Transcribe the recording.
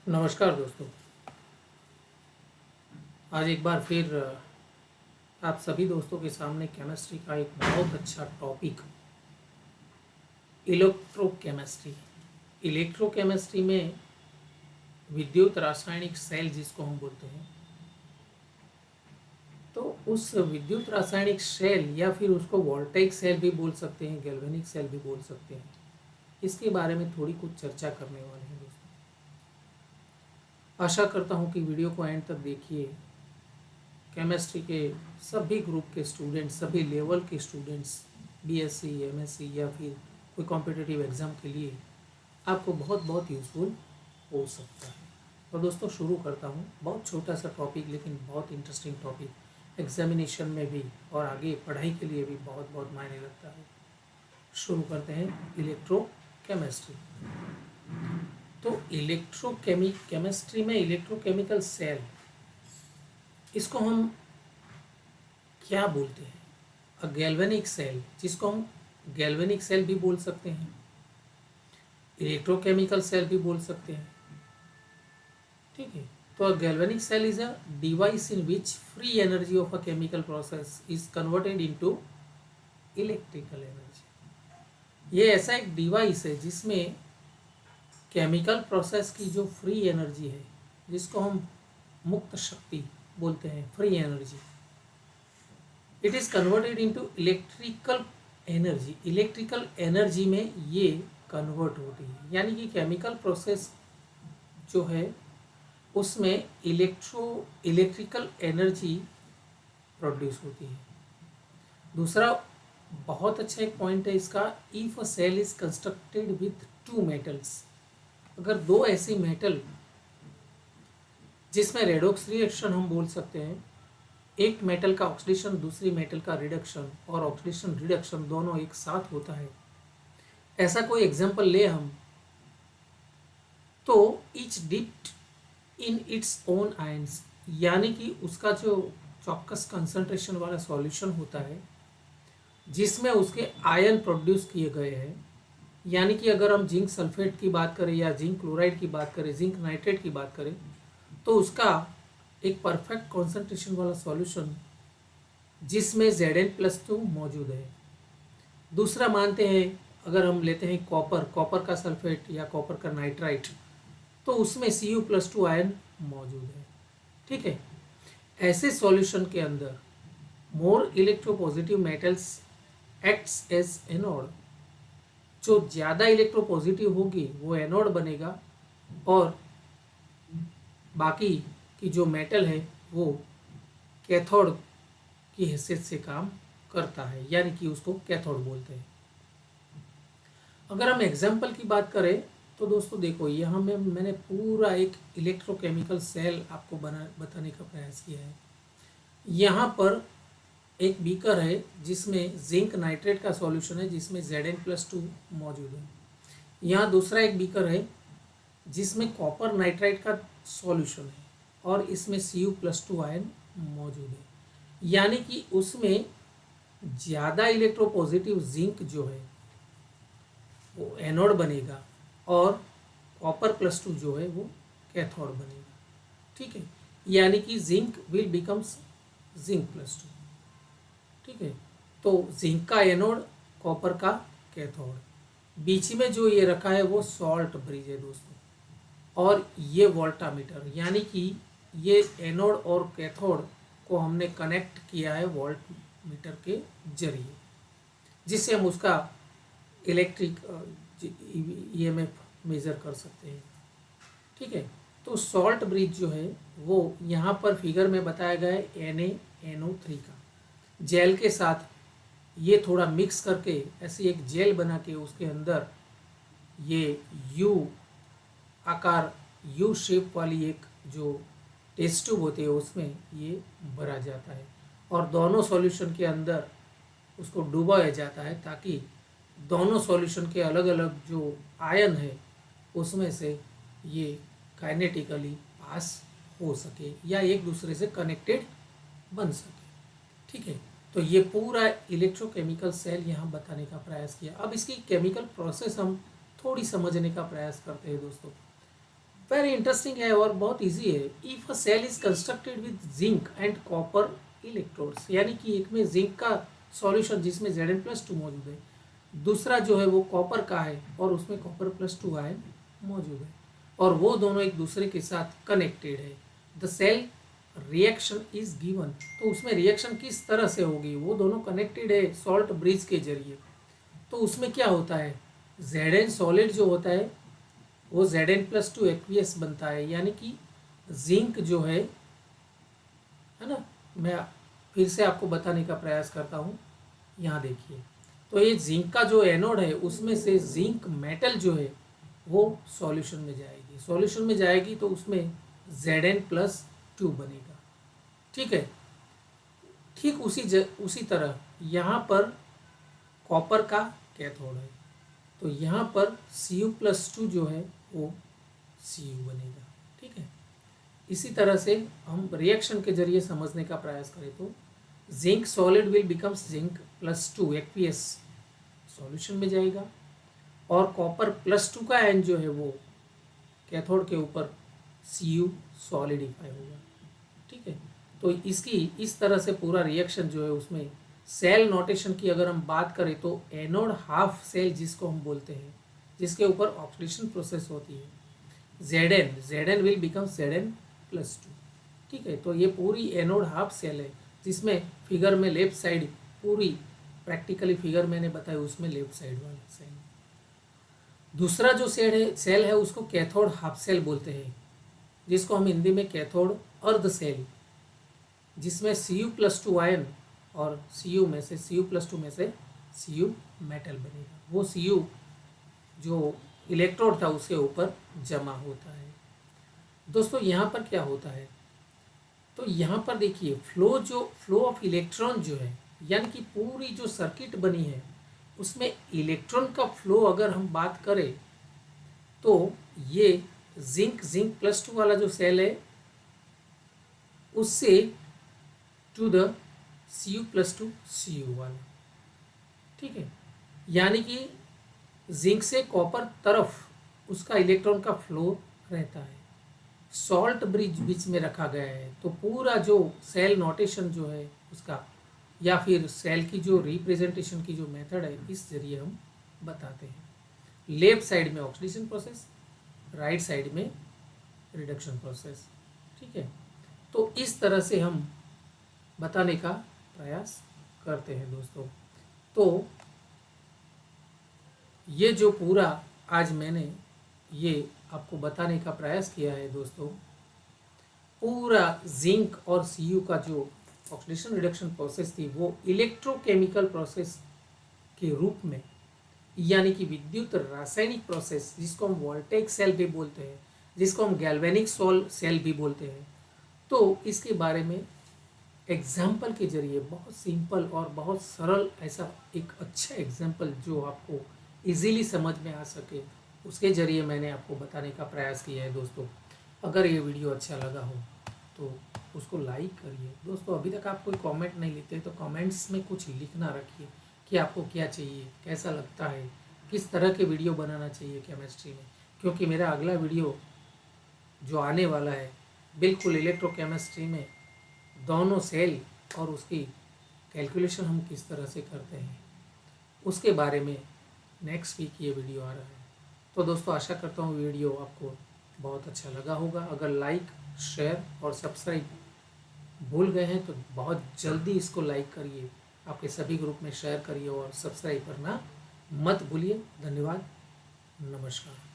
नमस्कार दोस्तों। आज एक बार फिर आप सभी दोस्तों के सामने केमिस्ट्री का एक बहुत अच्छा टॉपिक इलेक्ट्रोकेमिस्ट्री। इलेक्ट्रोकेमिस्ट्री में विद्युत रासायनिक सेल जिसको हम बोलते हैं, तो उस विद्युत रासायनिक सेल या फिर उसको वोल्टेइक सेल भी बोल सकते हैं, गैल्वेनिक सेल भी बोल सकते हैं। इसके बारे में थोड़ी कुछ चर्चा करने वाले हैं दोस्तों। आशा करता हूँ कि वीडियो को एंड तक देखिए। केमिस्ट्री के सभी ग्रुप के स्टूडेंट्स, सभी लेवल के स्टूडेंट्स, बीएससी, एमएससी या फिर कोई कॉम्पिटिटिव एग्ज़ाम के लिए आपको बहुत बहुत यूज़फुल हो सकता है। और दोस्तों शुरू करता हूँ। बहुत छोटा सा टॉपिक लेकिन बहुत इंटरेस्टिंग टॉपिक, एग्जामिनेशन में भी और आगे पढ़ाई के लिए भी बहुत बहुत मायने रखता है। शुरू करते हैं इलेक्ट्रोकेमिस्ट्री। तो केमिस्ट्री में इलेक्ट्रोकेमिकल सेल, इसको हम क्या बोलते हैं? गैल्वेनिक सेल, जिसको हम गैल्वेनिक सेल भी बोल सकते हैं, इलेक्ट्रोकेमिकल सेल भी बोल सकते हैं। ठीक है। तो galvanic cell is a device in which free energy of a chemical process is converted into electrical energy. ये ऐसा एक डिवाइस है जिसमें केमिकल प्रोसेस की जो फ्री एनर्जी है, जिसको हम मुक्त शक्ति बोलते हैं, free energy, it is converted into electrical energy. Electrical energy में ये कन्वर्ट होती है, यानी कि केमिकल प्रोसेस जो है उसमें इलेक्ट्रिकल एनर्जी प्रोड्यूस होती है। दूसरा बहुत अच्छा एक पॉइंट है इसका, if a cell is constructed with two metals. अगर दो ऐसी मेटल जिसमें रेडॉक्स रिएक्शन हम बोल सकते हैं, एक मेटल का ऑक्सीडेशन दूसरी मेटल का रिडक्शन, और ऑक्सीडेशन रिडक्शन दोनों एक साथ होता है, ऐसा कोई एग्जांपल ले हम, तो etch dipped in its own ions, यानी कि उसका जो चौकस कंसंट्रेशन वाला सॉल्यूशन होता है जिसमें उसके आयन प्रोड्यूस किए गए हैं, यानी कि अगर हम जिंक सल्फेट की बात करें या जिंक क्लोराइड की बात करें, जिंक नाइट्रेट की बात करें, तो उसका एक परफेक्ट कॉन्सेंट्रेशन वाला सॉल्यूशन जिसमें Zn+2 मौजूद है। दूसरा मानते हैं, अगर हम लेते हैं कॉपर का सल्फेट या कॉपर का नाइट्राइट, तो उसमें Cu+2 आयन मौजूद है। ठीक है। ऐसे सॉल्यूशन के अंदर more electropositive metals acts as anode. जो ज़्यादा इलेक्ट्रोपॉजिटिव होगी वो एनोड बनेगा, और बाकी की जो मेटल है वो कैथोड की हैसियत से काम करता है, यानी कि उसको कैथोड बोलते हैं। अगर हम एग्जाम्पल की बात करें तो दोस्तों देखो, यहाँ में मैंने पूरा एक इलेक्ट्रोकेमिकल सेल आपको बताने का प्रयास किया है। यहाँ पर एक बीकर है जिसमें जिंक नाइट्रेट का सॉल्यूशन है जिसमें Zn+2 मौजूद है। यहाँ दूसरा एक बीकर है जिसमें कॉपर नाइट्राइट का सॉल्यूशन है और इसमें Cu+2 आयन मौजूद है, यानी कि उसमें ज़्यादा इलेक्ट्रोपॉजिटिव जिंक जो है वो एनोड बनेगा और कॉपर+2 जो है वो कैथोड बनेगा। ठीक है। यानी कि जिंक विल बिकम्स Zinc+2। ठीक है। तो जिंक का एनोड, कॉपर का कैथोड। बीच में जो ये रखा है वो सॉल्ट ब्रिज है दोस्तों, और ये वोल्टामीटर, यानी कि ये एनोड और कैथोड को हमने कनेक्ट किया है वोल्टमीटर के जरिए, जिससे हम उसका इलेक्ट्रिक ईएमएफ मेज़र कर सकते हैं। ठीक है। तो सॉल्ट ब्रिज जो है वो यहाँ पर फिगर में बताया गया है NaNO3 का। जेल के साथ ये थोड़ा मिक्स करके ऐसी एक जेल बना के उसके अंदर ये यू शेप वाली एक जो टेस्ट ट्यूब होती है उसमें ये भरा जाता है, और दोनों सॉल्यूशन के अंदर उसको डुबाया जाता है ताकि दोनों सॉल्यूशन के अलग अलग जो आयन है उसमें से ये काइनेटिकली पास हो सके या एक दूसरे से कनेक्टेड बन सके। ठीक है। तो ये पूरा इलेक्ट्रोकेमिकल सेल यहाँ बताने का प्रयास किया। अब इसकी केमिकल प्रोसेस हम थोड़ी समझने का प्रयास करते हैं दोस्तों। वेरी इंटरेस्टिंग है और बहुत इजी है। If a cell is constructed with zinc and copper electrodes, यानी कि एक में जिंक का सॉल्यूशन जिसमें Zn+2 मौजूद है, दूसरा जो है वो कॉपर का है और उसमें कॉपर+2 आयन मौजूद है, और वो दोनों एक दूसरे के साथ कनेक्टेड है। The cell reaction is given, तो उसमें रिएक्शन किस तरह से होगी, वो दोनों कनेक्टेड है सॉल्ट ब्रिज के जरिए। तो उसमें क्या होता है, Zn सॉलिड जो होता है वो Zn+2 एक्वियस बनता है, यानी कि जिंक जो है ना, मैं फिर से आपको बताने का प्रयास करता हूँ। यहाँ देखिए, तो ये जिंक का जो एनोड है उसमें से जिंक मेटल जो है वो सॉल्यूशन में जाएगी, सॉल्यूशन में जाएगी तो उसमें Zn+2 बनेगा। ठीक है, ठीक उसी तरह यहाँ पर कॉपर का कैथोड है, तो यहाँ पर Cu+2 जो है वो Cu बनेगा। ठीक है, इसी तरह से हम रिएक्शन के जरिए समझने का प्रयास करें तो zinc solid will becomes Zn+2 aqueous solution में जाएगा, और कॉपर+2 का आयन जो है वो कैथोड के ऊपर Cu सॉलिडिफाई होगा। ठीक है, तो इसकी इस तरह से पूरा रिएक्शन जो है उसमें सेल नोटेशन की अगर हम बात करें तो एनोड हाफ सेल जिसको हम बोलते हैं, जिसके ऊपर ऑक्सीडेशन प्रोसेस होती है, Zn विल बिकम Zn+2। ठीक है, तो ये पूरी एनोड हाफ सेल है, जिसमें फिगर में लेफ्ट साइड पूरी प्रैक्टिकली फिगर मैंने बताया उसमें लेफ्ट साइड वाला सेल। दूसरा जो सेल है उसको कैथोड हाफ सेल बोलते हैं, जिसको हम हिंदी में कैथोड अर्ध सेल, जिसमें Cu+2 आयन और Cu+2 में से Cu मेटल बनेगा, वो Cu जो इलेक्ट्रोड था उसके ऊपर जमा होता है। दोस्तों यहाँ पर क्या होता है, तो यहाँ पर देखिए फ्लो ऑफ इलेक्ट्रॉन जो है, यानी कि पूरी जो सर्किट बनी है उसमें इलेक्ट्रॉन का फ्लो अगर हम बात करें तो ये जिंक+2 वाला जो सेल है उससे टू द Cu+2 Cu वाला। ठीक है, यानी कि जिंक से कॉपर तरफ उसका इलेक्ट्रॉन का फ्लो रहता है, सॉल्ट ब्रिज बीच में रखा गया है, तो पूरा जो सेल नोटेशन जो है उसका या फिर सेल की जो रिप्रेजेंटेशन की जो मेथड है इस जरिए हम बताते हैं। लेफ्ट साइड में ऑक्सीडेशन प्रोसेस, राइट साइड में रिडक्शन प्रोसेस। ठीक है, तो इस तरह से हम बताने का प्रयास करते हैं दोस्तों। तो ये जो पूरा आज मैंने ये आपको बताने का प्रयास किया है दोस्तों, पूरा जिंक और Cu का जो ऑक्सीडेशन रिडक्शन प्रोसेस थी वो इलेक्ट्रोकेमिकल प्रोसेस के रूप में, यानी कि विद्युत रासायनिक प्रोसेस जिसको हम वोल्टेइक सेल भी बोलते हैं, जिसको हम गैल्वेनिक सेल भी बोलते हैं, तो इसके बारे में एग्जाम्पल के जरिए बहुत सिंपल और बहुत सरल ऐसा एक अच्छा एग्जाम्पल जो आपको इजीली समझ में आ सके उसके जरिए मैंने आपको बताने का प्रयास किया है दोस्तों। अगर ये वीडियो अच्छा लगा हो तो उसको लाइक करिए दोस्तों। अभी तक आप कोई कमेंट नहीं लिखते तो कमेंट्स में कुछ लिखना रखिए कि आपको क्या चाहिए, कैसा लगता है, किस तरह के वीडियो बनाना चाहिए केमिस्ट्री में, क्योंकि मेरा अगला वीडियो जो आने वाला है बिल्कुल इलेक्ट्रोकेमिस्ट्री में दोनों सेल और उसकी कैलकुलेशन हम किस तरह से करते हैं उसके बारे में नेक्स्ट वीक ये वीडियो आ रहा है। तो दोस्तों आशा करता हूँ वीडियो आपको बहुत अच्छा लगा होगा। अगर लाइक, शेयर और सब्सक्राइब भूल गए हैं तो बहुत जल्दी इसको लाइक करिए, आपके सभी ग्रुप में शेयर करिए और सब्सक्राइब करना मत भूलिए। धन्यवाद, नमस्कार।